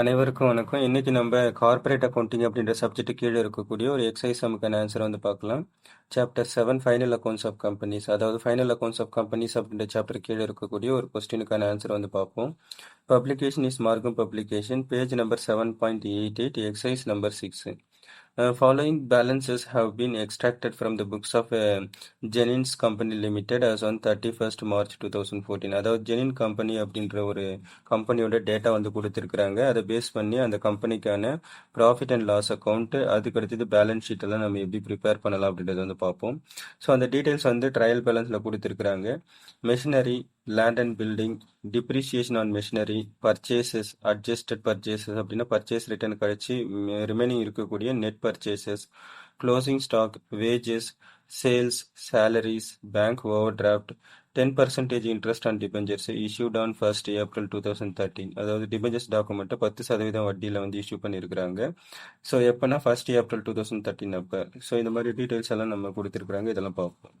அனைவருக்கும் வணக்கம். இன்னைக்கு நம்ம கார்ப்பரேட் அக்கவுண்டிங் அப்படின்ற சப்ஜெக்ட் கீழே இருக்கக்கூடிய ஒரு எக்ஸசைஸ் சமுக்கான ஆன்சர் வந்து பார்க்கலாம். Chapter 7 final accounts of companies, அதாவது ஃபைனல் அக்கவுண்ட்ஸ் ஆஃப் கம்பெனிஸ் அப்படின்ற சாப்டர் கீழே இருக்கக்கூடிய ஒரு கொஸ்டினுக்கான ஆன்சர் வந்து பார்ப்போம். Publication is Margham publication, page number 7.88, exercise number 6. Following balances have been extracted from the books of Jennings Company Limited as on 31st March 2014. அதாவது ஜெனின் company அப்படின்ற ஒரு கம்பெனியோட டேட்டா வந்து கொடுத்துருக்குறாங்க. அதை பேஸ் பண்ணி அந்த கம்பெனிக்கான ப்ராஃபிட் அண்ட் லாஸ் அக்கௌண்ட், அதுக்கு அடுத்தது பேலன்ஸ் ஷீட் எல்லாம் நம்ம எப்படி ப்ரிப்பேர் பண்ணலாம் அப்படின்றத வந்து பார்ப்போம். ஸோ அந்த டீட்டெயில்ஸ் வந்து ட்ரையல் பேலன்ஸில் கொடுத்துருக்குறாங்க. Machinery, land and building, depreciation on machinery, purchases, adjusted purchases அப்படின்னா பர்ச்சேஸ் ரிட்டர்ன் கழிச்சு ரிமைனிங் இருக்கக்கூடிய net purchases, closing stock, wages, sales, salaries, bank overdraft, 10% interest on debentures issued on 1st April 2013. அதாவது debentures டாக்குமெண்ட்டை 10% வட்டியில் வந்து issue பண்ணியிருக்கிறாங்க. So எப்போனா 1st April 2013 அப்போ. ஸோ இந்த மாதிரி டீட்டெயில்ஸ் எல்லாம் நம்ம கொடுத்துருக்குறாங்க, இதெல்லாம் பார்ப்போம்.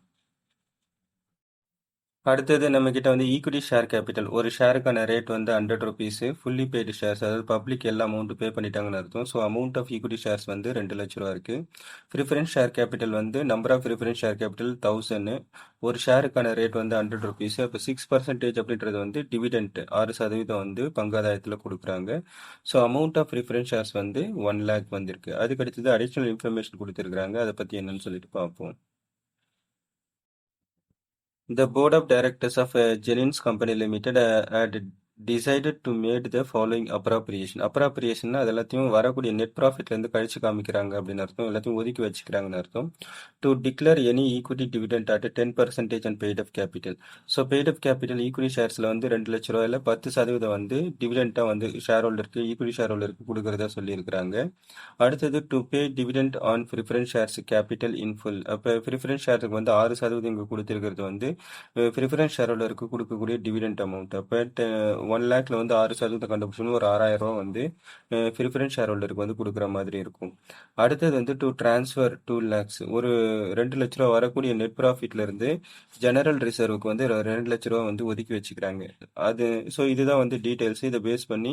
அடுத்தது நம்ம கிட்ட வந்து ஈக்விட்டி ஷேர் கேபிட்டல், ஒரு ஷேருக்கான ரேட் வந்து 100 ருபீஸ், ஃபுல்லி பெய்டு ஷேர்ஸ், அதாவது பப்ளிக் எல்லா அமௌண்ட் பே பண்ணிட்டாங்கன்னு அர்த்தம். So amount of equity shares வந்து 2 லட்ச ரூபா இருக்கு. ப்ரிஃபரன்ஸ் ஷேர் கேபிட்டல் வந்து number of preference share capital 1000, ஒரு ஷேருக்கான ரேட் வந்து 100 ருபீஸ். அப்போ 6% அப்படின்றது வந்து டிவிடெண்ட் 6% வந்து பங்காதாயத்தில் கொடுக்குறாங்க. So amount of preference shares வந்து 1 லேக் வந்திருக்கு. அதுக்கு அடுத்தது அடிஷ்னல் இன்ஃபர்மேஷன் கொடுத்துருக்காங்க, அதை பற்றி என்னன்னு சொல்லிட்டு பார்ப்போம். The board of directors of Jennings Company Limited had decided to made the following appropriation. Appropriation அது எல்லாத்தையும் வரக்கூடிய நெட் ப்ராஃபிட்ல இருந்து கழிச்சு காமிக்கிறாங்க அப்படின்னு அர்த்தம், எல்லாத்தையும் ஒதுக்கி வச்சுக்கிறாங்கன்னு அர்த்தம். To declare any equity dividend at 10% and paid up capital. So paid up capital equity ஷேர்ஸ்ல வந்து 2 லட்ச ரூபாயில 10% வந்து டிவிடெண்டா வந்து ஷேர் ஹோல்டருக்கு, ஈக்விட்டி ஷேர் ஹோல்டருக்கு கொடுக்கறதா சொல்லியிருக்கிறாங்க. அடுத்தது to pay dividend on preference shares capital in full. அப்போ ப்ரிஃபரன்ஸ் ஷேருக்கு வந்து 6% இங்கே கொடுத்துருக்கிறது வந்து ப்ரிஃபரன்ஸ் ஷேர் ஹோல்டருக்கு கொடுக்கக்கூடிய டிவிடெண்ட் அமௌண்ட். அப்போ 1 லேக்ல வந்து 6% கண்டுபிடிச்சோம்னா ஒரு 6000 ரூபா வந்து ப்ரிஃபரன்ஸ் ஷேர் ஹோல்டருக்கு வந்து கொடுக்குற மாதிரி இருக்கும். அடுத்தது வந்து டு டிரான்ஸ்ஃபர் 2 லேக்ஸ், ஒரு 2 லட்ச ரூபா வரக்கூடிய நெட் ப்ராஃபிட்ல இருந்து ஜெனரல் ரிசர்வுக்கு வந்து 2 லட்ச ரூபா வந்து ஒதுக்கி வச்சுக்கிறாங்க. அது ஸோ இதுதான் வந்து டீடைல்ஸ். இதை பேஸ் பண்ணி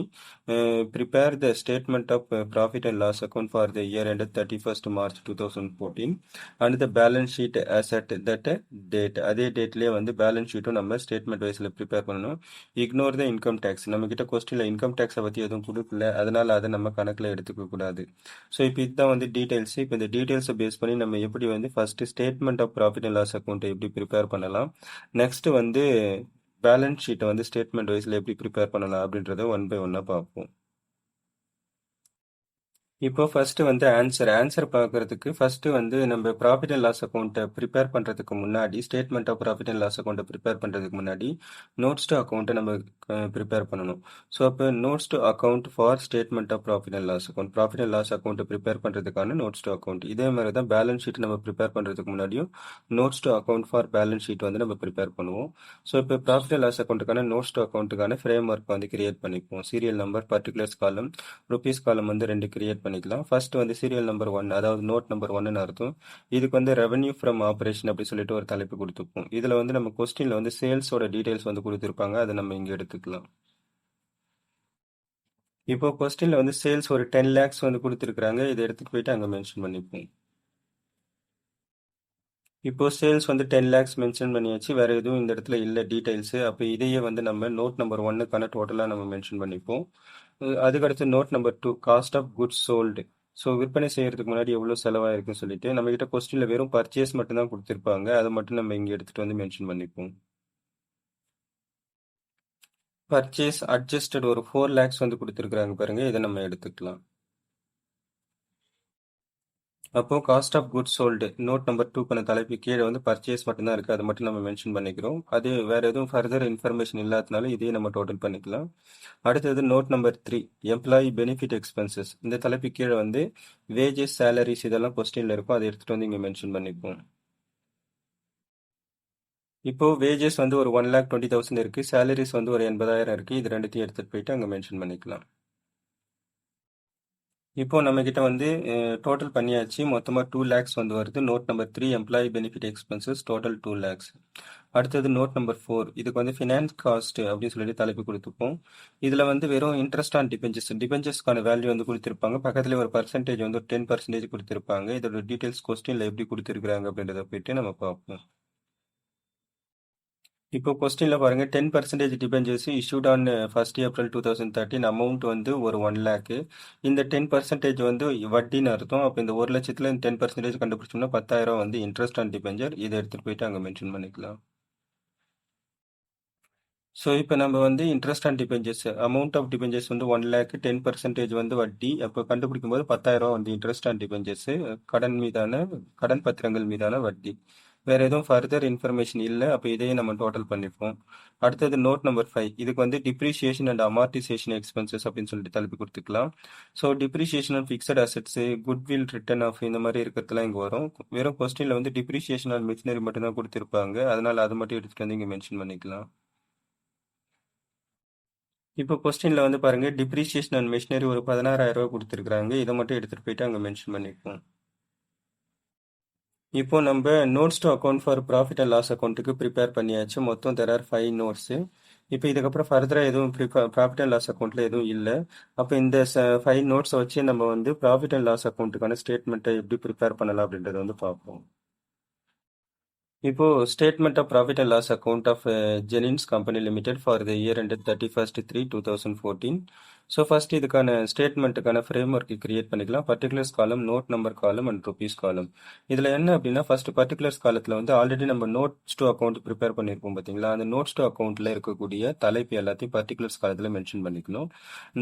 prepare the statement of profit and loss account for the year ended 31st March 2014 and the balance sheet as at that date. அதே டேட்லேயே வந்து பேலன்ஸ் ஷீட்டும் நம்ம ஸ்டேட்மெண்ட் வைஸில் ப்ரிப்பேர் பண்ணணும். இக்னோர் த இன்கம் டேக்ஸ், நம்ம கிட்ட கொஸ்டின்ல இன்கம் டேக்ஸை பற்றி எதுவும் கொடுக்கல, அதனால அதை நம்ம கணக்கில் எடுத்துக்க கூடாது. ஸோ இப்போ இதுதான் வந்து டீடைல்ஸ். இப்போ இந்த டீடைல்ஸை பேஸ் பண்ணி நம்ம எப்படி வந்து first statement of profit and loss அக்கௌண்ட்டை எப்படி ப்ரிப்பேர் பண்ணலாம், நெக்ஸ்ட் வந்து பேலன்ஸ் ஷீட்டை வந்து ஸ்டேட்மெண்ட் வைஸில் எப்படி ப்ரிப்பேர் பண்ணலாம் அப்படின்றத 1 by 1 பார்ப்போம். இப்போ ஃபர்ஸ்ட் வந்து ஆன்சர் பார்க்கறதுக்கு ஃபர்ஸ்ட் வந்து நம்ம ப்ராஃபிட் அண்ட் லாஸ் அக்கௌண்ட்டை ப்ரிப்பேர் பண்ணுறதுக்கு முன்னாடி, statement of profit and loss அக்கௌண்ட்டை ப்ரிப்பேர் பண்ணுறதுக்கு முன்னாடி நோட்ஸ் டு அக்கௌண்ட்டை நம்ம ப்ரிப்பேர் பண்ணணும். ஸோ அப்போ notes to account for statement of profit and loss account, profit and loss அக்கௌண்ட்டை ப்ரிப்பேர் பண்ணுறதுக்கான நோட்ஸ் டு அக்கௌண்ட். இதே மாதிரி தான் பேலன்ஸ் ஷீட் நம்ம ப்ரிப்பேர் பண்ணுறதுக்கு முன்னாடியும் notes to account for balance sheet வந்து நம்ம ப்ரிப்பேர் பண்ணுவோம். ஸோ இப்போ ப்ராஃபிட் அண்ட் லாஸ் அக்கௌண்ட்டுக்கான நோட்ஸ் டு அக்கௌண்ட்டுக்கான ஃப்ரேம் ஒர்க் வந்து கிரியேட் பண்ணிப்போம். Serial number, particulars column, rupees column வந்து 2 கிரியேட் பண்ணிக்கலாம். ஃபர்ஸ்ட் வந்து சீரியல் நம்பர் 1, அதாவது நோட் நம்பர் 1ன்னு அர்த்தம். இதுக்கு வந்து ரெவன்யூ ஃப்ரம் ஆப்ரேஷன் அப்படி சொல்லிட்டு ஒரு தலைப்பு கொடுத்துப்போம். இதுல வந்து நம்ம கொஸ்டின்ல வந்து சேல்ஸோட டீடைல்ஸ் வந்து கொடுத்துருப்பாங்க, அதை நம்ம இங்க எடுத்துக்கலாம். இப்போ கொஸ்டின்ல வந்து சேல்ஸ் ஒரு 10 லேக்ஸ் வந்து கொடுத்துருக்காங்க, இதை எடுத்துட்டு போயிட்டு அங்க மென்ஷன் பண்ணிப்போம். இப்போ சேல்ஸ் வந்து 10 லேக்ஸ் மென்ஷன் பண்ணியாச்சு, வேற எதுவும் இந்த இடத்துல இல்லை டீடைல்ஸ். அப்போ இதையே வந்து நம்ம நோட் நம்பர் 1க்கான டோட்டலாக நம்ம மென்ஷன் பண்ணிப்போம். அதுக்கடுத்து note number 2, cost of goods sold. So விற்பனை செய்யறதுக்கு முன்னாடி எவ்வளோ செலவாயிருக்குன்னு சொல்லிட்டு நம்ம கிட்ட கொஸ்டின்ல வெறும் பர்ச்சேஸ் மட்டும் தான் கொடுத்துருப்பாங்க, அதை மட்டும் நம்ம இங்கே எடுத்துட்டு வந்து மென்ஷன் பண்ணிப்போம். பர்ச்சேஸ் அட்ஜஸ்டட் ஒரு 4 லேக்ஸ் வந்து கொடுத்துருக்காங்க பாருங்க, இதை நம்ம எடுத்துக்கலாம். அப்போ cost of goods sold note number 2க்கான தலைப்பு கீழே வந்து பர்ச்சேஸ் மட்டும்தான் இருக்கு, அதை மட்டும் நம்ம மென்ஷன் பண்ணிக்கிறோம். அது வேற எதுவும் ஃபர்தர் இன்ஃபர்மேஷன் இல்லாதனால இதையே நம்ம டோட்டல் பண்ணிக்கலாம். அடுத்தது note number 3, employee benefit expenses. இந்த தலைப்பு கீழே வந்து வேஜஸ், சேலரிஸ் இதெல்லாம் கொஸ்டின்ல இருக்கும், அதை எடுத்துட்டு வந்து இங்க மென்ஷன் பண்ணிப்போம். இப்போ வேஜஸ் வந்து ஒரு 1,20,000 இருக்கு, சேலரிஸ் வந்து ஒரு 80,000 இருக்கு. இது ரெண்டுத்தையும் எடுத்துட்டு போயிட்டு அங்க மென்ஷன் பண்ணிக்கலாம். இப்போ நம்மகிட்ட வந்து டோட்டல் பண்ணியாச்சு. மொத்தமா 2 லேக்ஸ் வந்து வருது. Note number 3 employee benefit expenses total 2 lakhs. அடுத்தது நோட் நம்பர் 4 இதுக்கு வந்து ஃபினான்ஸ் காஸ்ட் அப்படின்னு சொல்லிட்டு தலைப்பு கொடுத்துப்போம். இதுல வந்து வெறும் இன்ட்ரெஸ்ட் ஆன் டிபெஞ்சர்ஸ்க்கான வேல்யூ வந்து கொடுத்திருப்பாங்க. பக்கத்துல ஒரு பர்சன்டேஜ் வந்து ஒரு 10% கொடுத்திருப்பாங்க. இதோட டீடைல்ஸ் கொஸ்டின்ல எப்படி கொடுத்திருக்காங்க அப்படின்றத போயிட்டு நம்ம பார்ப்போம். இப்போ கொஸ்டின்ல பாருங்க 10% debentures issued on 1st April 2013 amount வந்து ஒரு 1 லேக். இந்த 10% வந்து வட்டின்னு அர்த்தம். அப்போ இந்த 1 லட்சத்துல இந்த 10% கண்டுபிடிச்சோம்னா 10,000 வந்து இன்ட்ரெஸ்ட் ஆன் டிபெஞ்சர். இதை எடுத்துட்டு போயிட்டு அங்கே மென்ஷன் பண்ணிக்கலாம். ஸோ இப்போ நம்ம வந்து interest on debentures amount of debentures வந்து 1 லேக் 10% வந்து வட்டி. அப்போ கண்டுபிடிக்கும் போது 10,000 வந்து இன்ட்ரெஸ்ட் ஆன் டிபெஞ்சர்ஸ் கடன் பத்திரங்கள் மீதான வட்டி. வேற எதுவும் ஃபர்தர் இன்ஃபர்மேஷன் இல்லை. அப்போ இதையே நம்ம டோட்டல் பண்ணிப்போம். அடுத்தது நோட் நம்பர் 5 இதுக்கு வந்து டிப்ரிசியேஷன் அண்ட் அமார்டைசேஷன் எக்ஸ்பென்சஸ் அப்படின்னு சொல்லிட்டு தலைப்பு கொடுத்துக்கலாம். So depreciation of fixed assets goodwill return of இந்த மாதிரி இருக்கிறதுலாம் இங்கே வரும். வெறும் கொஸ்டின்ல வந்து டிப்ரிசியேஷன் ஆன் மிஷினரி மட்டும் தான் கொடுத்துருப்பாங்க. அதனால அதை மட்டும் எடுத்துட்டு வந்து இங்கே மென்ஷன் பண்ணிக்கலாம். இப்போ கொஸ்டின்ல வந்து பாருங்க டிப்ரிசியேஷன் அண்ட் மிஷினரி ஒரு 16,000 கொடுத்துருக்காங்க. இதை மட்டும் எடுத்துட்டு போயிட்டு அங்கே மென்ஷன் பண்ணிப்போம். இப்போ நம்ம notes to account for profit and loss அக்கௌண்ட்டுக்கு ப்ரிப்பேர் பண்ணியாச்சு. மொத்தம் தெர் ஆர் 5 நோட்ஸ். இப்போ இதுக்கப்புறம் ஃபர்தராக எதுவும் ப்ராஃபிட் அண்ட் லாஸ் அக்கௌண்ட்ல எதுவும் இல்லை. அப்போ இந்த 5 நோட்ஸை வச்சு நம்ம வந்து ப்ராஃபிட் அண்ட் லாஸ் அக்கௌண்ட்டுக்கான ஸ்டேட்மெண்ட்டை எப்படி ப்ரிப்பேர் பண்ணலாம் அப்படின்றத வந்து பார்ப்போம். இப்போ statement of profit and loss account of ஜெனின்ஸ் company limited for the year ended 31/3/2014. So first இதுக்கான ஸ்டேட்மெண்ட்டுக்கான ஃப்ரேம் ஒர்க் கிரியேட் பண்ணிக்கலாம். Particulars column, note number column and rupees column. இதில் என்ன அப்படின்னா ஃபர்ஸ்ட் பர்டிகுலர்ஸ் காலத்தில் வந்து ஆல்ரெடி நம்ம நோட்ஸ் டு அக்கௌண்ட் ப்ரிப்பேர் பண்ணியிருப்போம் பார்த்தீங்களா, அந்த நோட்ஸ் டு அக்கௌண்ட்டில் இருக்கக்கூடிய தலைப்பு எல்லாத்தையும் பர்டிகுலர்ஸ் காலத்தில் மென்ஷன் பண்ணிக்கணும்.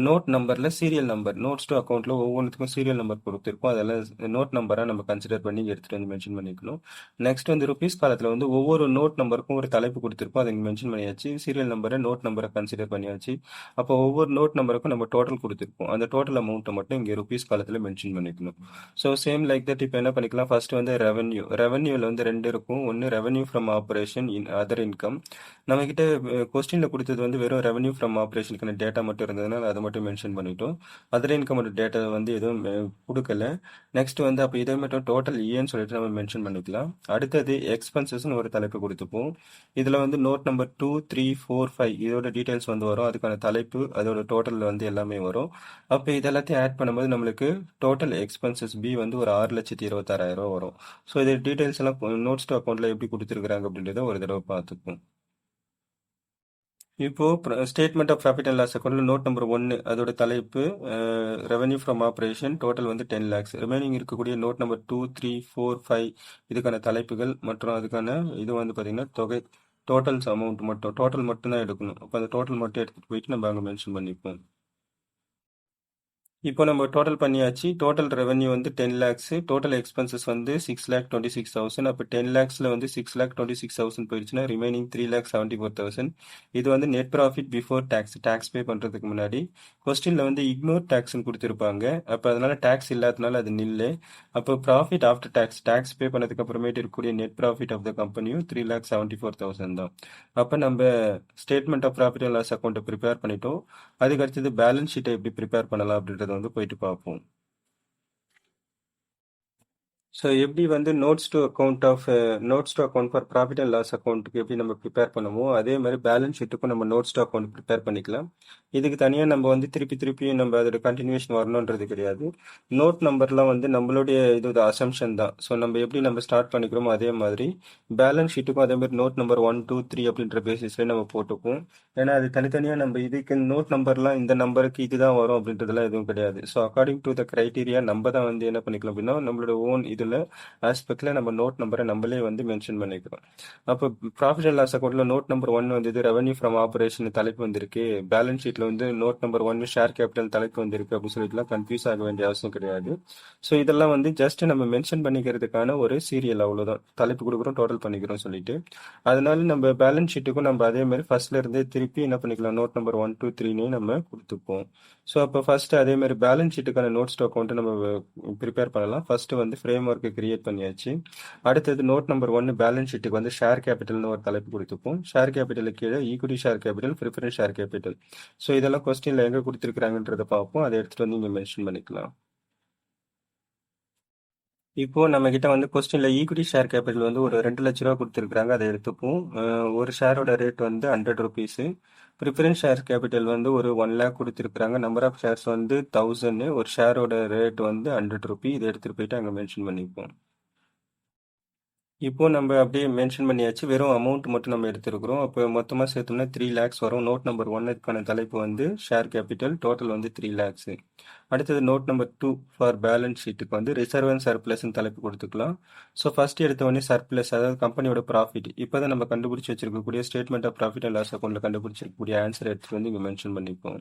நோட் நம்பரில் சீரியல் நம்பர், நோட்ஸ் டு அக்கௌண்ட்டில் ஒவ்வொன்றுத்துக்கும் சீரியல் நம்பர் கொடுத்துருப்போம். அதெல்லாம் நோட் நம்பராக நம்ம கன்சிடர் பண்ணி எடுத்துகிட்டு வந்து மென்ஷன் பண்ணிக்கணும். நெக்ஸ்ட் வந்து ருபீஸ் காலத்தில் வந்து ஒவ்வொரு நோட் நம்பருக்கும் ஒரு தலைப்பு கொடுத்துருப்போம். அதை மென்ஷன் பண்ணியாச்சு. சீரியல் நம்பரை நோட் நம்பரை கன்சிடர் பண்ணியாச்சு. அப்போ ஒவ்வொரு நோட் நம்பருக்கும் நம்ம டோட்டல் கொடுத்துருப்போம். அந்த டோட்டல் அமௌண்ட்டை மட்டும் இங்கே ருபீஸ் காலத்தில் மென்ஷன் பண்ணிக்கணும். ஸோ சேம் லைக் தட் இப்போ என்ன பண்ணிக்கலாம், ஃபர்ஸ்ட் வந்து ரெவன்யூவில் வந்து 2 இருக்கும். ஒன்று revenue from operation in other income. நம்மக்கிட்ட கொஸ்டினில் கொடுத்தது வந்து வெறும் ரெவன்யூ ஃப்ரம் ஆப்ரேஷனுக்கான டேட்டா மட்டும் இருந்ததுனால அதை மட்டும் மென்ஷன் பண்ணிட்டோம். அதர் இன்கமோட டேட்டா வந்து எதுவும் கொடுக்கல. நெக்ஸ்ட் வந்து அப்போ இதை மட்டும் டோட்டல் ஏன்னு சொல்லிட்டு நம்ம மென்ஷன் பண்ணிக்கலாம். அடுத்தது எக்ஸ்பென்சஸ்னு ஒரு தலைப்பு கொடுத்துப்போம். இதில் வந்து நோட் நம்பர் 2, 3, 4, 5 இதோட டீட்டெயில்ஸ் வந்து வரும். அதுக்கான தலைப்பு அதோட டோட்டல் வந்து எல்லாமே வரும். அப்போ இதெல்லாத்தையும் ஆட் பண்ணும்போது நம்மளுக்கு டோட்டல் எக்ஸ்பென்சஸ் பி வந்து ஒரு 6,26,000 வரும். ஸோ இது டீட்டெயில்ஸ் எல்லாம் நோட்ஸ் டு அக்கௌண்ட்ல எப்படி கொடுத்துருக்காங்க அப்படின்றத ஒரு தடவை பார்த்துப்போம். இப்போ statement of profit and loss அக்கௌண்ட்ல நோட் நம்பர் 1 அதோட தலைப்பு ரெவன்யூ ஃப்ரம் ஆப்ரேஷன் டோட்டல் வந்து 10 லேக்ஸ். ரிமைனிங் இருக்கக்கூடிய நோட் நம்பர் 2, 3, 4, 5 இதுக்கான தலைப்புகள் மற்றும் அதுக்கான இது வந்து பார்த்தீங்கன்னா தொகை டோட்டல்ஸ் அமௌண்ட் மட்டும் டோட்டல் மட்டும் தான் எடுக்கணும். அப்போ அந்த டோட்டல் மட்டும் எடுத்துகிட்டு போயிட்டு நம்ம அங்கே மென்ஷன் பண்ணிப்போம். இப்போ நம்ம டோட்டல் பண்ணியாச்சு. டோட்டல் ரெவன்யூ வந்து 10 லேக்ஸ், டோட்டல் எக்ஸ்பென்சஸ் வந்து 6,26,000. அப்போ 10 லேக்ஸில் வந்து 6,26,000 போயிடுச்சுன்னா ரிமைனிங் 3,74,000. இது வந்து net profit before tax pay பண்ணுறதுக்கு முன்னாடி. கொஸ்டினில் வந்து இக்னோர் டேக்ஸ்னு கொடுத்துருப்பாங்க. அப்போ அதனால டேக்ஸ் இல்லாதனால அது நில்லு. அப்போ ப்ராஃபிட் ஆஃப்டர் டேக்ஸ் பே பண்ணதுக்கு அப்புறமேட்டு இருக்கக்கூடிய நெட் ப்ராஃபிட் ஆஃப் த கம்பெனியும் 3,74,000 தான். அப்போ நம்ம statement of profit and loss அக்கௌண்ட்டை ப்ரிப்பேர் பண்ணிட்டோம். அதுக்கு அடுத்தது பேலன்ஸ் ஷீட்டை எப்படி ப்ரிப்பேர் பண்ணலாம் அப்படின்றத வந்து போயிட்டு பார்ப்போம். ஸோ எப்படி வந்து notes to account for profit and loss அக்கௌண்ட்டுக்கு எப்படி நம்ம ப்ரிப்பேர் பண்ணுமோ அதே மாதிரி பேலன்ஸ் ஷீட்டுக்கும் நம்ம நோட்ஸ் டு அக்கௌண்ட் ப்ரிப்பேர் பண்ணிக்கலாம். இதுக்கு தனியாக நம்ம வந்து திருப்பி நம்ம அதோட கண்டினியூஷன் வரணுன்றது கிடையாது. நோட் நம்பர்லாம் வந்து நம்மளுடைய இது அசம்ஷன் தான். ஸோ நம்ம எப்படி நம்ம ஸ்டார்ட் பண்ணிக்கிறோமோ அதே மாதிரி பேலன்ஸ் ஷீட்டுக்கும் அதே மாதிரி நோட் நம்பர் 1, 2, 3 அப்படின்ற பேசிஸ்ல நம்ம போட்டுப்போம். ஏன்னா அது தனித்தனியாக நம்ம இதுக்கு நோட் நம்பர்லாம் இந்த நம்பருக்கு இதுதான் வரும் அப்படின்றதுலாம் எதுவும் கிடையாது. So according to the criteria நம்ம தான் வந்து என்ன பண்ணிக்கலாம் அப்படின்னா நம்மளோட ஓன் இதில் ஆஸ்பெக்ட்ல நம்ம நோட் நம்பரை நம்மளே வந்து மென்ஷன் பண்ணிக்கிறோம். அப்போ ப்ராஃபிட் அண்ட் லாஸ் அக்கௌண்ட்ல நோட் நம்பர் 1 வந்து ரெவன்யூ ஃப்ரம் ஆப்ரேஷன் தலைப்பு வந்திருக்கு. பேலன்ஸ் ஷீட்ல வந்து நோட் நம்பர் 1 ஷேர் கேபிட்டல் தலைப்பு வந்திருக்கு அப்படின்னு சொல்லிட்டுலாம் கன்ஃபியூஸ் ஆக வேண்டிய அவசியம் கிடையாது. ஸோ இதெல்லாம் வந்து ஜஸ்ட் நம்ம மென்ஷன் பண்ணிக்கிறதுக்கான ஒரு சீரியல், அவ்வளோதான். தலைப்பு கொடுக்குறோம், டோட்டல் பண்ணிக்கிறோம் சொல்லிட்டு. அதனால நம்ம பேலன்ஸ் ஷீட்டுக்கும் நம்ம அதே மாதிரி ஃபர்ஸ்ட்ல இருந்தே திருப்பி என்ன பண்ணிக்கலாம், நோட் நம்பர் 1, 2, 3 நம்ம கொடுத்துப்போம். ஸோ அப்போ ஃபர்ஸ்ட் அதே மாதிரி பேலன்ஸ் ஷீட்டுக்கான நோட்ஸ் டு அக்கௌண்ட் நம்ம ப்ரிப்பேர் பண்ணலாம். ஃபர்ஸ்ட் வந்து ஃப்ரேம் ஒர்க் கிரியேட் பண்ணியாச்சு. அடுத்தது நோட் நம்பர் 1 பேலன்ஸ் ஷீட்டுக்கு வந்து ஷேர் கேபிட்டல்னு ஒரு தலைப்பு கொடுத்துப்போம். ஷேர் கேபிட்டலுக்கு கீழே equity share capital, preference share capital. So இதெல்லாம் கொஸ்டின்ல எங்க கொடுத்துருக்காங்கன்றத பார்ப்போம். அதை எடுத்துட்டு வந்து இங்க மென்ஷன் பண்ணிக்கலாம். இப்போ நம்ம கிட்ட வந்து கொஸ்டின்ல ஈக்விட்டி ஷேர் கேபிட்டல் வந்து ஒரு 2 லட்ச ரூபா கொடுத்துருக்காங்க, அதை எடுத்துப்போம். ஒரு ஷேரோட ரேட் வந்து 100 ருபீஸ். ப்ரிஃபரன்ஸ் ஷேர் கேபிட்டல் வந்து ஒரு 1 லேக் கொடுத்துருக்காங்க. நம்பர் ஆஃப் ஷேர்ஸ் வந்து 1000. ஒரு ஷேரோட ரேட் வந்து 100 ருபி. இதை எடுத்துட்டு போயிட்டு அங்கே மென்ஷன் பண்ணிப்போம். இப்போ நம்ம அப்படியே மென்ஷன் பண்ணியாச்சு. வெறும் அமௌண்ட் மட்டும் நம்ம எடுத்திருக்கிறோம். அப்போ மொத்தமாக சேர்த்தோம்னா 3 லேக்ஸ் வரும். நோட் நம்பர் 1க்கான தலைப்பு வந்து ஷேர் கேபிட்டல், டோட்டல் வந்து 3 லேக்ஸ். அடுத்தது நோட் நம்பர் 2 ஃபார் பேலன்ஸ் ஷீட்டுக்கு வந்து ரிசர்வ் அண்ட் சர்ப்ளஸ்ன்னு தலைப்பு கொடுத்துக்கலாம். ஸோ ஃபர்ஸ்ட் எடுத்த உடனே சர்ப்ளஸ், அதாவது கம்பெனியோட ப்ராஃபிட். இப்போ தான் நம்ம கண்டுபிடிச்சி வச்சிருக்கக்கூடிய statement of profit and loss அக்கௌண்ட்டில் கண்டுபிடிச்சிருக்கக்கூடிய ஆன்சர் எடுத்துட்டு வந்து இங்கே மென்ஷன் பண்ணிப்போம்.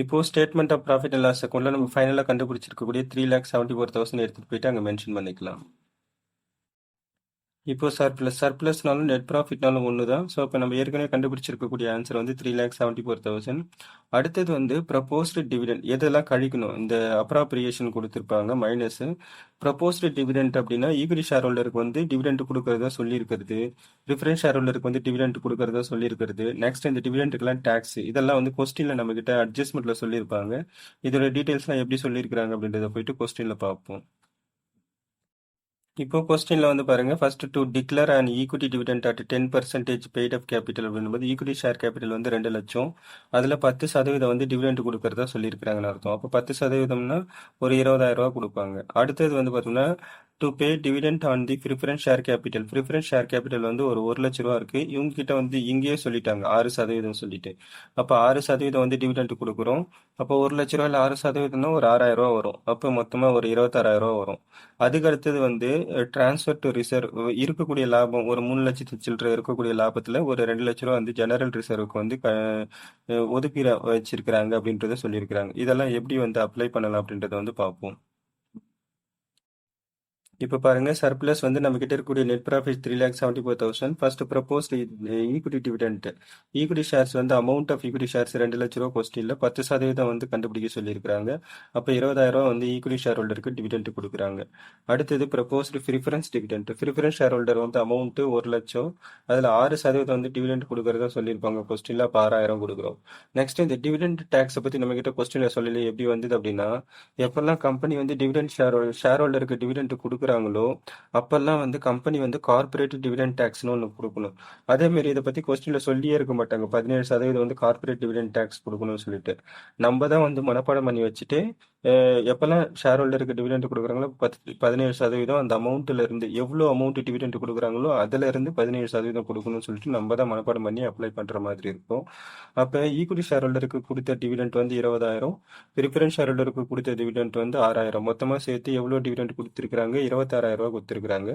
இப்போ statement of profit and loss அக்கௌண்ட்டில் நம்ம ஃபைனலாக கண்டுபிடிச்சிருக்கக்கூடிய 3,74,000 எடுத்துட்டு போயிட்டு அங்கே மென்ஷன் பண்ணிக்கலாம். இப்போ சர்ப்ளஸ்னாலும் நெட் ப்ராஃபிட்னாலும் ஒன்று தான். ஸோ இப்போ நம்ம ஏற்கனவே கண்டுபிடிச்சிருக்கக்கூடிய ஆன்சர் வந்து 3,74,000. அடுத்தது வந்து ப்ரப்போஸ்டு டிவிடெண்ட் எதெல்லாம் கழிக்கணும், இந்த அப்ராப்ரியேஷன் கொடுத்துருப்பாங்க மைனஸ். ப்ரப்போஸ்டு டிவிடெண்ட் அப்படின்னா ஈக்விட்டி ஷேர் ஹோல்டருக்கு வந்து டிவிடெண்ட் கொடுக்கறதா சொல்லியிருக்கிறது, ப்ரிஃபரன்ஸ் ஷேர் ஹோல்டருக்கு வந்து டிவிடெண்ட் கொடுக்கறதா சொல்லியிருக்கிறது. நெக்ஸ்ட் இந்த டிவிடெண்ட்டுக்கெல்லாம் டேக்ஸ், இதெல்லாம் வந்து கொஸ்டினில் நம்ம கிட்ட அட்ஜஸ்ட்மெண்ட்டில் சொல்லியிருப்பாங்க. இதோட டீட்டெயில்ஸ்லாம் எப்படி சொல்லியிருக்கிறாங்க அப்படின்றத போயிட்டு கொஸ்டினில் பார்ப்போம். இப்போ கொஸ்டின்ல வந்து பாருங்க, first to declare and equity dividend at 10% paid of capital அப்படின்போது ஈக்விட்டி ஷேர் கேபிட்டல் வந்து 2 லட்சம். அதில் 10% வந்து டிவிடெண்ட் கொடுக்கறதா சொல்லியிருக்கிறாங்கன்னு அர்த்தம். அப்போ 10%னா ஒரு 20,000 ரூபா கொடுப்பாங்க. அடுத்தது வந்து பார்த்தோம்னா to pay dividend on the preference share capital. Preference share capital வந்து ஒரு 1 லட்ச ரூபா இருக்கு. இவங்க கிட்ட வந்து இங்கேயே சொல்லிட்டாங்க 6% சொல்லிட்டு. அப்போ 6% வந்து டிவிடெண்ட் கொடுக்குறோம். அப்போ 1 லட்ச ரூபாயில் 6%னா ஒரு 6,000 ரூபா வரும். அப்போ மொத்தமாக ஒரு 26,000 ரூபா வரும். அதுக்கு அடுத்தது வந்து டிரான்ஸ்ஃபர் டு ரிசர்வ், இருக்கக்கூடிய லாபம் ஒரு 3 லட்சத்து சில்லற இருக்கக்கூடிய லாபத்துல ஒரு 2 லட்ச ரூபா வந்து ஜெனரல் ரிசர்வுக்கு வந்து ஒதுக்கி வச்சிருக்கிறாங்க அப்படின்றத சொல்லியிருக்கிறாங்க. இதெல்லாம் எப்படி வந்து அப்ளை பண்ணலாம் அப்படின்றத வந்து பார்ப்போம். இப்போ பாருங்க, சர்ப்ளஸ் வந்து நம்ம கிட்ட இருக்கக்கூடிய net profit 3,74,000. First proposed equity dividend, equity shares வந்து அமௌண்ட் ஆஃப் ஈக்விட்டி ஷேர்ஸ் 2 லட்ச ரூபா கொஸ்டின்ல 10% வந்து கண்டுபிடிக்க சொல்லியிருக்காங்க. அப்போ 20,000 ரூபா வந்து ஈக்விட்டி ஷேர் ஹோல்டருக்கு டிவிடெண்ட் கொடுக்குறாங்க. அடுத்தது proposed preference dividend, preference share holder வந்து அமௌண்ட் 1 லட்சம், அதில் 6% வந்து டிவிடெண்ட் கொடுக்கறதா சொல்லியிருப்பாங்க கொஸ்டின்ல. அப்போ 6,000 கொடுக்குறோம். நெக்ஸ்ட் இந்த டிவிடெண்ட் டேக்ஸை பற்றி நம்ம கிட்ட கொஸ்டின்ல சொல்லல, எப்படி வந்தது அப்படின்னா, எப்பெல்லாம் கம்பெனி வந்து டிவிடெண்ட் ஷேர் ஹோல்டருக்கு டிவிடெண்ட் கொடுக்குறாங்களோ அப்பெல்லாம் வந்து கம்பெனி வந்து கார்பரேட் டிவிடெண்ட் டேக்ஸ்னு ஒன்று கொடுக்கணும். அதே மாதிரி இதை பற்றி கொஸ்டினில் சொல்லியே இருக்க மாட்டாங்க, 17% வந்து கார்பரேட் டிவிடெண்ட் டேக்ஸ் கொடுக்கணும்னு சொல்லிட்டு. நம்ம தான் வந்து மனப்பாடம் பண்ணி வச்சுட்டு எப்பெல்லாம் ஷேர் ஹோல்டருக்கு டிவிடெண்ட் கொடுக்குறாங்களோ 17% அந்த அமௌண்ட்ல இருந்து எவ்வளோ அமௌண்ட் டிவிடெண்ட் கொடுக்குறாங்களோ அதுல இருந்து 17% கொடுக்கணும்னு சொல்லிட்டு நம்ம தான் மனப்பாடம் பண்ணி அப்ளை பண்ற மாதிரி இருக்கும். அப்போ ஈக்விட்டி ஷேர் ஹோல்டருக்கு கொடுத்த டிவிடெண்ட் வந்து 20,000, ப்ரிஃபரன்ஸ் ஷேர் ஹோல்டருக்கு கொடுத்த டிவிடெண்ட் வந்து 6,000. மொத்தமாக சேர்த்து எவ்வளோ டிவிடெண்ட் கொடுத்துருக்காங்க, 26,000 ரூபா கொடுத்துருக்காங்க.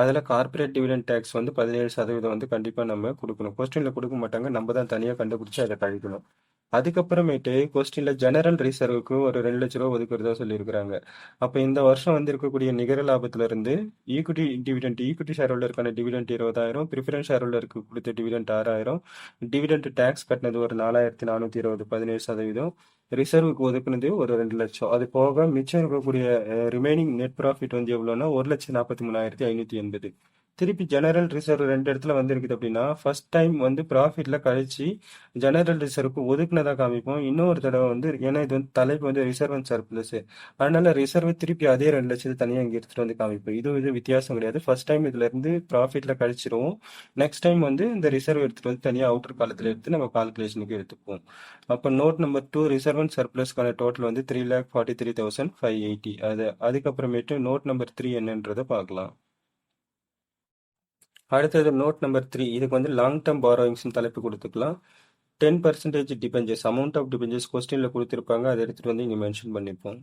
அதில் கார்பரேட் டிவிடெண்ட் டேக்ஸ் வந்து 17% வந்து கண்டிப்பாக நம்ம கொடுக்கணும். கொஸ்டினில் கொடுக்க மாட்டாங்க, நம்ம தான் தனியாக கண்டுபிடிச்சி அதை கழிக்கணும். அதுக்கப்புறமேட்டு கொஸ்டின்ல ஜெனரல் ரிசர்வுக்கு ஒரு 2 லட்ச ரூபா ஒதுக்குறதா சொல்லியிருக்கிறாங்க. அப்போ இந்த வருஷம் வந்து இருக்கக்கூடிய நிகர லாபத்துல இருந்து ஈக்விட்டி ஷேர் ஹோல்டருக்கான டிவிடெண்ட் 20,000, ப்ரிஃபரன்ஸ் ஷேர் ஹோல்டருக்கு கொடுத்த டிவிடெண்ட் 6,000, டிவிடெண்ட் டேக்ஸ் கட்டினது ஒரு 4,420, 17%, ரிசர்வுக்கு ஒதுக்குனது ஒரு 2 லட்சம். அது போக மிச்சம் இருக்கக்கூடிய ரிமைனிங் நெட் ப்ராஃபிட் வந்து எவ்வளோன்னா 1,43,580. திருப்பி ஜெனரல் ரிசர்வ் 2 இடத்துல வந்து இருக்குது அப்படின்னா, ஃபர்ஸ்ட் டைம் வந்து ப்ராஃபிட்ல கழிச்சு ஜெனரல் ரிசர்வுக்கு ஒதுக்குனதா காமிப்போம். இன்னொரு தடவை வந்து, ஏன்னா இது வந்து தலைப்பு வந்து ரிசர்வ் அண்ட் சர்ப்ளஸ், அதனால ரிசர்வ் திருப்பி அதே 2 லட்சத்தை தனியாக இங்கே எடுத்துட்டு வந்து காமிப்போம். இது வித்தியாசம் கிடையாது. ஃபர்ஸ்ட் டைம் இதுல இருந்து ப்ராஃபிட்ல கழிச்சிருவோம். நெக்ஸ்ட் டைம் வந்து இந்த ரிசர்வ் எடுத்துட்டு வந்து தனியாக அவுட்டர் காலத்தில் எடுத்து நம்ம கால்குலேஷனுக்கு எடுத்துப்போம். அப்போ நோட் நம்பர் 2 ரிசர்வ் அண்ட் சர்ப்ளஸ்க்கான டோட்டல் வந்து 3,43,580. அதுக்கப்புறமேட்டு நோட் நம்பர் 3 என்னன்றதை பார்க்கலாம். அடுத்தது நோட் நம்பர் 3, இதுக்கு வந்து லாங் டேர்ம் பாரோயிங்ஸ் தலைப்பு கொடுத்துக்கலாம். 10% டிபெஞ்சர்ஸ், அமௌண்ட் ஆஃப் டிபெஞ்சர்ஸ் கொஸ்டின்ல கொடுத்துருப்பாங்க, அதை எடுத்துட்டு வந்து இங்க மென்ஷன் பண்ணிப்போம்.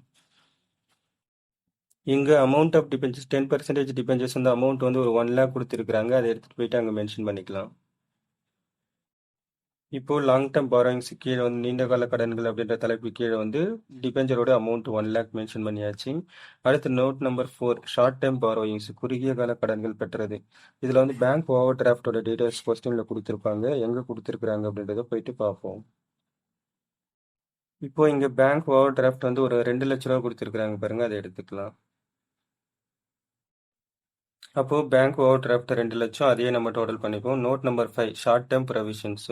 இங்க அமௌண்ட் ஆஃப் டிபெஞ்சர்ஸ் 10% டிபெஞ்சர்ஸ் வந்து அமௌண்ட் வந்து ஒரு 1 லேக் கொடுத்துருக்காங்க, அதை எடுத்துட்டு போயிட்டு அங்க மென்ஷன் பண்ணிக்கலாம். இப்போ லாங் டேர்ம் பாரோயிங்ஸ் கீழே வந்து நீண்ட கால கடன்கள் அப்படின்ற தலைப்பு கீழே வந்து டிபெஞ்சரோட அமௌண்ட் 1 லேக் மென்ஷன் பண்ணியாச்சு. அடுத்து note number 4 short term borrowings, குறுகிய கால கடன்கள் பெற்றது. இதுல வந்து பேங்க் ஓவர் டிராஃப்டோட டீடைல்ஸ் கொஸ்டின்ல கொடுத்துருப்பாங்க, எங்க கொடுத்துருக்காங்க அப்படின்றத போயிட்டு பார்ப்போம். இப்போ இங்க பேங்க் ஓவர் டிராஃப்ட் வந்து ஒரு 2 லட்ச ரூபா கொடுத்துருக்காங்க பாருங்க, அதை எடுத்துக்கலாம். அப்போ பேங்க் ஓவர் டிராஃப்ட் 2,00,000 அதையே நம்ம டோட்டல் பண்ணிப்போம். Note number 5 short term provisions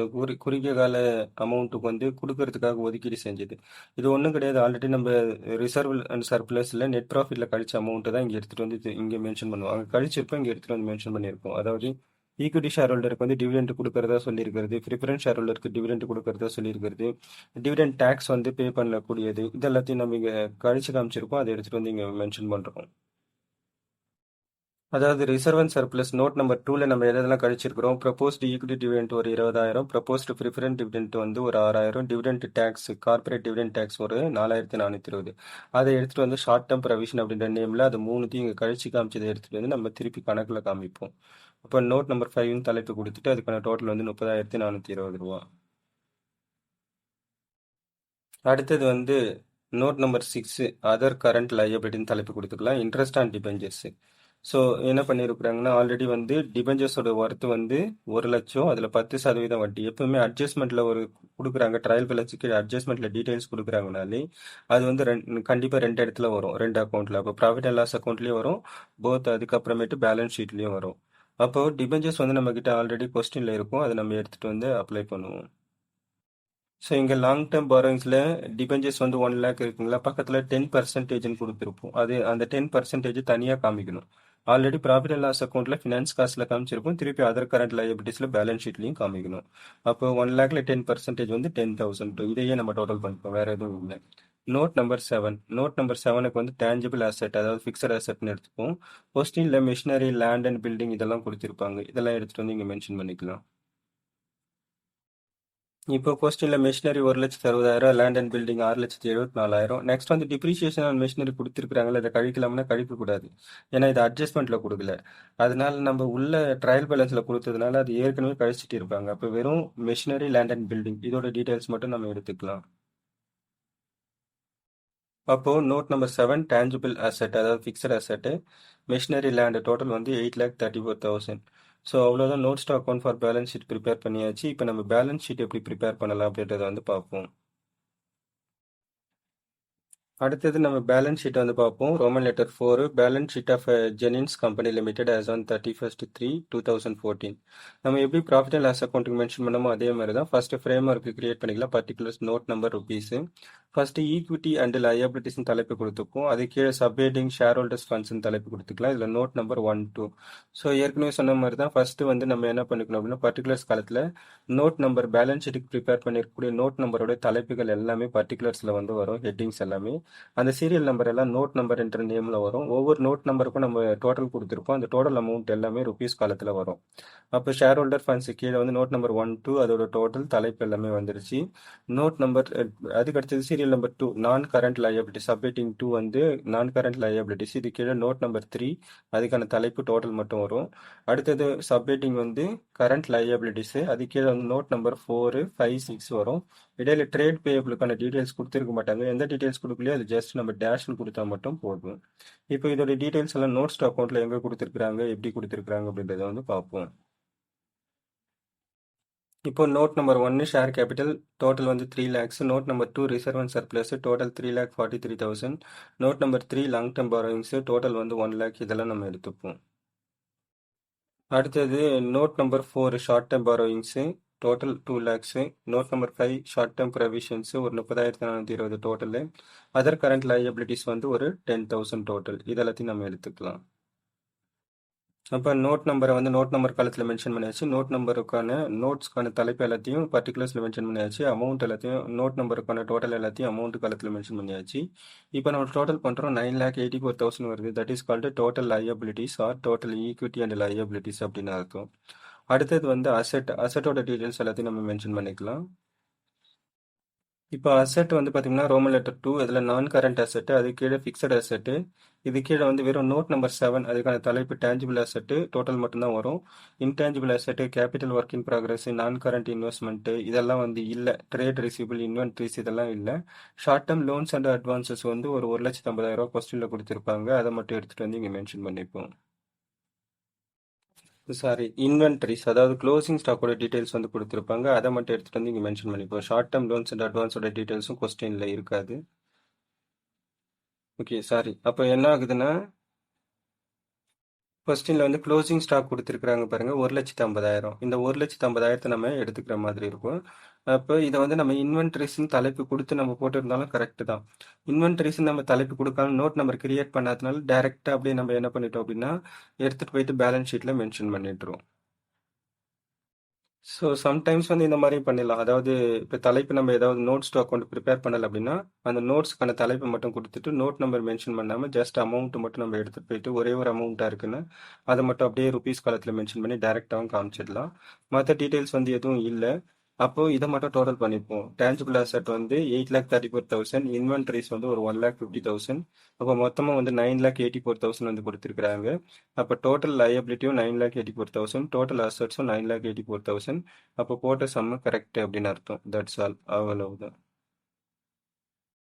குறுகிய கால அமௌண்ட்டுக்கு வந்து கொடுக்கறதுக்காக ஒதுக்கீடு செஞ்சது. இது ஒன்றும் கிடையாது. ஆல்ரெடி நம்ம ரிசர்வ் அண்ட் சர்ப்ளஸில் நெட் ப்ராஃபிட்டில் கழிச்ச அமௌண்ட்டு தான் இங்கே எடுத்துகிட்டு வந்து இங்கே மென்ஷன் பண்ணுவோம். அங்கே கழிச்சிருப்போம், இங்கே எடுத்துகிட்டு வந்து மென்ஷன் பண்ணியிருப்போம். அதாவது ஈக்விட்டி ஷேர் ஹோல்டருக்கு வந்து டிவிடெண்ட் கொடுக்கறதா சொல்லியிருக்கிறது, ப்ரிஃபரன்ஸ் ஷேர் ஹோல்டருக்கு டிவிடெண்ட் கொடுக்கறதா சொல்லியிருக்கிறது, டிவிடெண்ட் டேக்ஸ் வந்து பே பண்ணக்கூடியது, இது எல்லாத்தையும் நம்ம இங்கே கழிச்சு காமிச்சிருக்கோம். அதை எடுத்துகிட்டு வந்து இங்கே மென்ஷன் பண்ணுறோம். அதாவது reserve and surplus note number 2ல நம்ம எதெல்லாம் கழிச்சிருக்கிறோம். ப்ரப்போஸ்டு ஈக்விட்டி டிவிடெண்ட் ஒரு 20,000, ப்ரப்போஸ்டு ப்ரிஃபரன்ஸ் டிவிடெண்ட் வந்து ஒரு 6,000, dividend tax corporate dividend tax ஒரு 4,420. அதை எடுத்துட்டு வந்து ஷார்ட் டேர்ம் ப்ரொவிஷன் அப்படின்ற நேம்ல அது மூணுத்தையும் இங்கே கழிச்சு காமிச்சதை எடுத்துட்டு வந்து நம்ம திருப்பி கணக்கில் காமிப்போம். அப்போ நோட் நம்பர் 5 தலைப்பு கொடுத்துட்டு அதுக்கான டோட்டல் வந்து 30,420 ரூபா. அடுத்தது வந்து நோட் நம்பர் 6 அதர் கரண்ட் லையபிலிட்டின்னு தலைப்பு கொடுத்துக்கலாம். Interest on debentures. ஸோ என்ன பண்ணியிருக்கிறாங்கன்னா ஆல்ரெடி வந்து டிபெஞ்சர்ஸோட ஒர்த்து வந்து 1,00,000, அதில் 10% வட்டி. எப்பவுமே அட்ஜஸ்ட்மெண்ட்டில் ஒரு கொடுக்குறாங்க, ட்ரையல் பேலன்ஸுக்கு அட்ஜஸ்ட்மெண்ட்டில் டீட்டெயில்ஸ் கொடுக்குறாங்கனாலே அது வந்து கண்டிப்பாக ரெண்டு இடத்துல வரும், ரெண்டு அக்கௌண்ட்டில். அப்போ ப்ராஃபிட் அண்ட் லாஸ் அக்கௌண்ட்லேயும் வரும், போத் அதுக்கப்புறமேட்டு பேலன்ஸ் ஷீட்லேயும் வரும். அப்போ டிபெஞ்சர்ஸ் வந்து நம்மக்கிட்ட ஆல்ரெடி கொஸ்டினில் இருக்கும், அதை நம்ம எடுத்துகிட்டு வந்து அப்ளை பண்ணுவோம். ஸோ இங்கே லாங் டேர்ம் பாரோயிங்ஸில் டிபெஞ்சர்ஸ் வந்து 1,00,000 இருக்குங்களா, பக்கத்தில் 10%ன்னு கொடுத்துருப்போம். அது அந்த 10% தனியாக காமிக்கணும். ஆல்ரெடி ப்ராஃபிட் அண்ட் லாஸ் அக்கௌண்ட்டில் ஃபினான்ஸ் காஸ்ட்டில் காமிச்சிருப்போம், திருப்பி அதர் கரண்ட் லைபிலிட்டிஸில் பேலன்ஸ் ஷீட்லையும் காமிக்கணும். அப்போ 1,00,000ல 10% வந்து 10,000. இதையே நம்ம டோட்டல் பண்ணிப்போம், வேறு எதுவும் இல்லை. Note number 7. நோட் நம்பர் 7க்கு வந்து டேஞ்சபிள் அசெட், அதாவது ஃபிக்ஸட் அசெட்னு எடுத்துப்போம். கொஸ்டினில் மிஷினரி, லேண்ட் அண்ட் பில்டிங் இதெல்லாம் கொடுத்துருப்பாங்க, இதெல்லாம் எடுத்துகிட்டு வந்து இங்கே மென்ஷன் பண்ணிக்கலாம். இப்போ கொஸ்டின்ல machinery 1,60,000, land and building 6,74,000. Next வந்து டிப்ரிசியேஷன் ஆன் மிஷினரி கொடுத்துருக்காங்கல்ல, இதை கழிக்கலாம்னா கழிக்க கூடாது, ஏன்னா இது அட்ஜஸ்ட்மெண்ட்ல கொடுக்கல. அதனால நம்ம உள்ள ட்ரையல் பேலன்ஸ்ல கொடுத்ததுனால அது ஏற்கனவே கழிச்சிட்டு இருப்பாங்க. அப்போ வெறும் மிஷினரி, லேண்ட் அண்ட் பில்டிங் இதோட டீடைல்ஸ் மட்டும் நம்ம எடுத்துக்கலாம். அப்போ நோட் நம்பர் 7 டேஞ்சபிள் அசெட், அதாவது fixed asset, machinery, land total வந்து 8,34,000. ஸோ அவ்வளோதான். Note stock account for balance sheet prepare பண்ணியாச்சு. இப்போ நம்ம பேலன்ஸ் ஷீட் எப்படி ப்ரிப்பேர் பண்ணலாம் அப்படின்றத வந்து பார்ப்போம். அடுத்தது நம்ம பேலன்ஸ் ஷீட் வந்து பார்ப்போம். Roman letter 4 balance sheet of ஜெனின்ஸ் கம்பெனி லிமிடெட் as on 31/3/2014. நம்ம எப்படி ப்ராஃபிட் அண்ட் லாஸ் அக்கௌண்ட்டுக்கு மென்ஷன் பண்ணமோ அதே மாதிரி தான். ஃபர்ஸ்ட் ஃப்ரேம் ஒர்க் கிரியேட் பண்ணிக்கலாம். Particulars note number rupees. First equity and liabilities தலைப்பு கொடுத்துப்போம். அது கீழே சப்ஹெட்டிங் ஷேர் ஹோல்டர்ஸ் ஃபண்ட்ஸ் தலைப்பு கொடுத்துக்கலாம். இதில் நோட் நம்பர் 1, 2. ஸோ ஏற்கனவே சொன்ன மாதிரி தான். ஃபர்ஸ்ட் வந்து நம்ம என்ன பண்ணிக்கணும் அப்படின்னா பர்டிகுலர்ஸ் காலத்தில் நோட் நம்பர் பேலன்ஸ் ஷீட்டுக்கு ப்ரிப்பேர் பண்ணிருக்கக்கூடிய நோட் நம்பரோட தலைப்புகள் எல்லாமே பர்டிகுலர்ஸில் வந்து வரும், ஹெட்டிங்ஸ் எல்லாமே. அந்த சீரியல் நம்பர் எல்லாம் நோட் நம்பர் என்ற நேமில் வரும். ஒவ்வொரு நோட் நம்பருக்கும் நம்ம டோட்டல் கொடுத்துருப்போம், அந்த டோட்டல் அமௌண்ட் எல்லாமே ருபீஸ் காலத்தில் வரும். அப்போ ஷேர் ஹோல்டர் ஃபண்ட்ஸ் கீழே வந்து நோட் நம்பர் 1, 2 அதோட டோட்டல் தலைப்பு எல்லாமே வந்துருச்சு. நோட் நம்பர் அதுக்கு அடுத்தது சீரியல் நம்பர் 2 நான் கரண்ட் லயபிலிட்டி, சப்ஹெட்டிங் 2 வந்து நான் கரண்ட் லயபிலிட்டிஸ். இது கீழே நோட் நம்பர் 3 அதுக்கான தலைப்பு டோட்டல் மட்டும் வரும். அடுத்தது சப்ஹெட்டிங் வந்து கரண்ட் லயபிலிட்டிஸ், அது கீழே வந்து நோட் நம்பர் 4, 5, 6 வரும். இடையில ட்ரேட் பேயபிளுக்கான டீடைல்ஸ் கொடுத்துருக்க மாட்டாங்க, எந்த டீடைல்ஸ் கொடுக்கலையோ அது ஜஸ்ட் நம்ம டேஷ்னு கொடுத்தா மட்டும் போதும். இப்போ இதோட டீடைல்ஸ் எல்லாம் நோட்ஸ் அக்கௌண்ட்ல எங்க கொடுத்துருக்காங்க, எப்படி கொடுத்துருக்காங்க அப்படின்றத வந்து பார்ப்போம். இப்போ note number 1 share capital total வந்து 3 lakhs. Note number 2 reserve and surplus total 3,43,000. Note number 3 long term borrowings total வந்து 1 lakh. இதெல்லாம் நம்ம எடுத்துப்போம். அடுத்தது note number 4 short term borrowings total 2 lakhs. Note number 5 short term provisions ஒரு 30,420 total. Other current liabilities வந்து ஒரு 10,000 total. இதெல்லாத்தையும் நம்ம எடுத்துக்கலாம். அப்போ நோட் நம்பரை வந்து நோட் நம்பர் காலத்தில் மென்ஷன் பண்ணியாச்சு. நோட் நம்பருக்கான நோட்ஸ்க்கான தலைப்பு எல்லாத்தையும் பர்டிகுலர்ஸில் மென்ஷன் பண்ணியாச்சு. அமௌண்ட் எல்லாத்தையும் நோட் நம்பருக்கான டோட்டல் எல்லாத்தையும் அமௌண்ட் காலத்தில் மென்ஷன் பண்ணியாச்சு. இப்போ நம்ம டோட்டல் பண்ணுறோம் 9,84,000 வருது. That is called total liabilities or total equity and liabilities அப்படின்னு அர்த்தம். அடுத்தது வந்து அசட்டோட டீட்டெயில்ஸ் எல்லாத்தையும் நம்ம மென்ஷன் பண்ணிக்கலாம். இப்போ அசெட் வந்து பார்த்தீங்கன்னா ரோமன் லெட்டர் 2 இதில் நான் கரண்ட் அசெட், அது கீழே ஃபிக்ஸட் அசெட், இது கீழே வந்து வெறும் நோட் நம்பர் 7 அதுக்கான தலைப்பு டேஞ்சிபிள் அசெட் டோட்டல் மட்டும்தான் வரும். Intangible asset, capital work in progress, நான் கரண்ட் இன்வெஸ்ட்மெண்ட் இதெல்லாம் வந்து இல்லை. ட்ரேட் ரிசீவபிள், இன்வென்ட்ரிஸ் இதெல்லாம் இல்லை. Short term loans and advances வந்து ஒரு 1,50,000 கொஸ்டினில் கொடுத்துருப்பாங்க, அதை மட்டும் எடுத்துகிட்டு வந்து இங்கே மென்ஷன் பண்ணிப்போம். சாரி, இன்வென்ட்ரிஸ் அதாவது க்ளோசிங் ஸ்டாக்கோட டீடைல்ஸ் வந்து கொடுத்துருப்பாங்க, அதை மட்டும் எடுத்துகிட்டு வந்து இங்கே மென்ஷன் பண்ணிப்போம். ஷார்ட் டேர்ம் லோன்ஸ் அண்ட் அட்வான்ஸோட டீடைல்ஸும் கொஸ்டினில் இருக்காது. Okay, sorry. அப்போ என்ன ஆகுதுன்னா கொஸ்டின்ல வந்து க்ளோசிங் ஸ்டாக் கொடுத்துருக்காங்க பாருங்க 1,50,000. இந்த 1,50,000 நம்ம எடுத்துக்கிற மாதிரி இருக்கும். அப்போ இதை வந்து நம்ம இன்வென்ட்ரிஸ்ன்னு தலைப்பு கொடுத்து நம்ம போட்டிருந்தாலும் கரெக்ட் தான். இன்வென்ட்ரிஸ்ன்னு நம்ம தலைப்பு கொடுக்காம நோட் நம்பர் கிரியேட் பண்ணாதனால டைரக்டா அப்படியே நம்ம என்ன பண்ணிட்டோம் அப்படின்னா எடுத்துட்டு போயிட்டு பேலன்ஸ் ஷீட்ல மென்ஷன் பண்ணிட்டுருவோம். ஸோ சம்டைம்ஸ் வந்து இந்த மாதிரி பண்ணிடலாம். அதாவது இப்போ தலைப்பு நம்ம ஏதாவது நோட்ஸ் அக்கௌண்ட் ப்ரிப்பேர் பண்ணல அப்படின்னா அந்த நோட்ஸ்க்கான தலைப்பை மட்டும் கொடுத்துட்டு நோட் நம்பர் மென்ஷன் பண்ணாமல் ஜஸ்ட் அமௌண்ட் மட்டும் நம்ம எடுத்துகிட்டு போயிட்டு ஒரே ஒரு அமௌண்ட்டாக இருக்குன்னு அதை மட்டும் அப்படியே ருபீஸ் காலத்தில் மென்ஷன் பண்ணி டேரெக்டாகவும் காமிச்சிடலாம். மற்ற டீட்டெயில்ஸ் வந்து எதுவும் இல்லை. அப்போ இதை மட்டும் டோட்டல் பண்ணிப்போம். டேஞ்சிபிள் அசெட் வந்து 8,34,000, இன்வென்ட்ரிஸ் வந்து ஒரு 1,50,000. அப்போ மொத்தமாக வந்து 9,84,000 வந்து கொடுத்துருக்காங்க. அப்போ டோட்டல் லயபிலிட்டியும் 9,84,000, டோட்டல் அசெட்ஸும் 9,84,000. அப்போ போட்ட சம்மு கரெக்ட் அப்படின்னு அர்த்தம். தட்ஸ் ஆல், அவ்வளவுதான்.